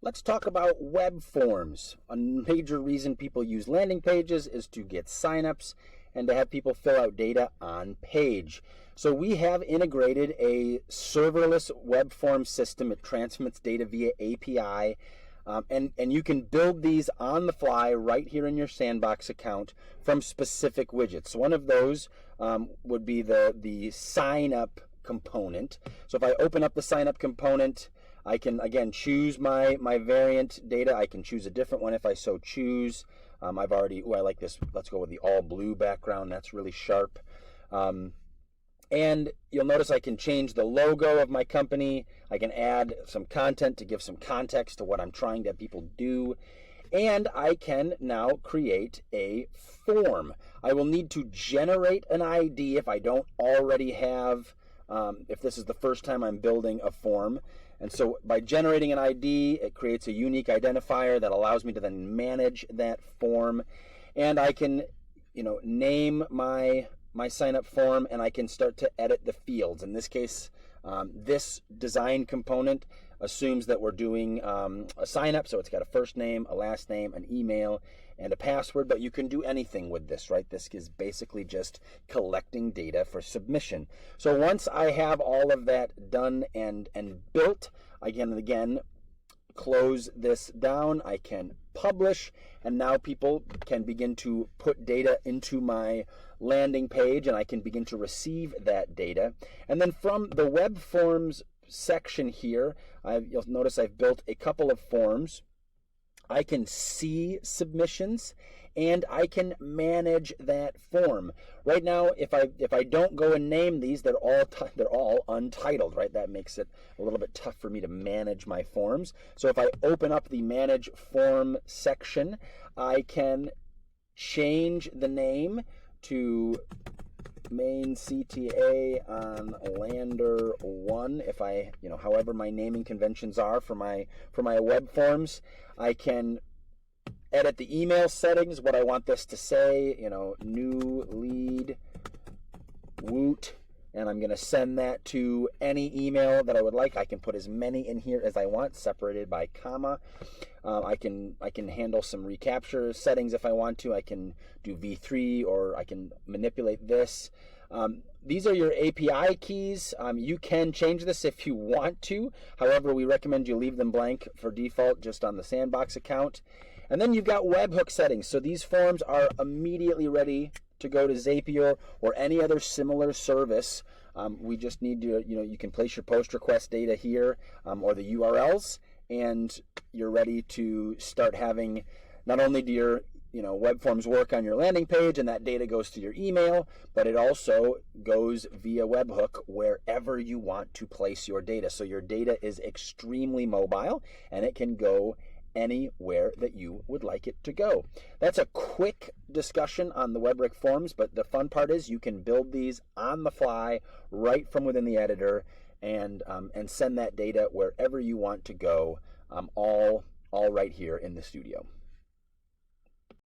Let's talk about web forms. A major reason people use landing pages is to get signups and to have people fill out data on page. So we have integrated a serverless web form system. It transmits data via API. And you can build these on the fly right here in your Sandbox account from specific widgets. One of those would be the sign up component. So if I open up the sign up component, I can again choose my variant data. I can choose a different one if I so choose. I like this. Let's go with the all blue background. That's really sharp. And you'll notice I can change the logo of my company. I can add some content to give some context to what I'm trying to have people do. And I can now create a form. I will need to generate an ID if I don't already have, if this is the first time I'm building a form. And so by generating an ID, it creates a unique identifier that allows me to then manage that form. And I can, name my sign up form, and I can start to edit the fields. In this case, this design component assumes that we're doing a sign up, so it's got a first name, a last name, an email, and a password, but you can do anything with this, right? This is basically just collecting data for submission. So once I have all of that done and built, I can again close this down. I can publish, and now people can begin to put data into my landing page, and I can begin to receive that data. And then from the web forms section here, you'll notice I've built a couple of forms. I can see submissions and I can manage that form. Right now, if I don't go and name these, they're all untitled, right? That makes it a little bit tough for me to manage my forms. So if I open up the manage form section, I can change the name to main CTA on Lander 1. If I, however my naming conventions are for my web forms, I can edit the email settings, what I want this to say, new lead woot, and I'm going to send that to any email that I would like. I can put as many in here as I want, separated by comma. I can handle some recapture settings if I want to. I can do V3, or I can manipulate this. These are your API keys. You can change this if you want to. However, we recommend you leave them blank for default just on the Sandbox account. And then you've got webhook settings. So these forms are immediately ready to go to Zapier or any other similar service. We just need to, you can place your post request data here or the URLs, and you're ready to start having, not only do your web forms work on your landing page and that data goes to your email, but it also goes via webhook wherever you want to place your data. So your data is extremely mobile and it can go anywhere that you would like it to go. That's a quick discussion on the WebriQ forms, but the fun part is you can build these on the fly right from within the editor and send that data wherever you want to go, all right here in the studio.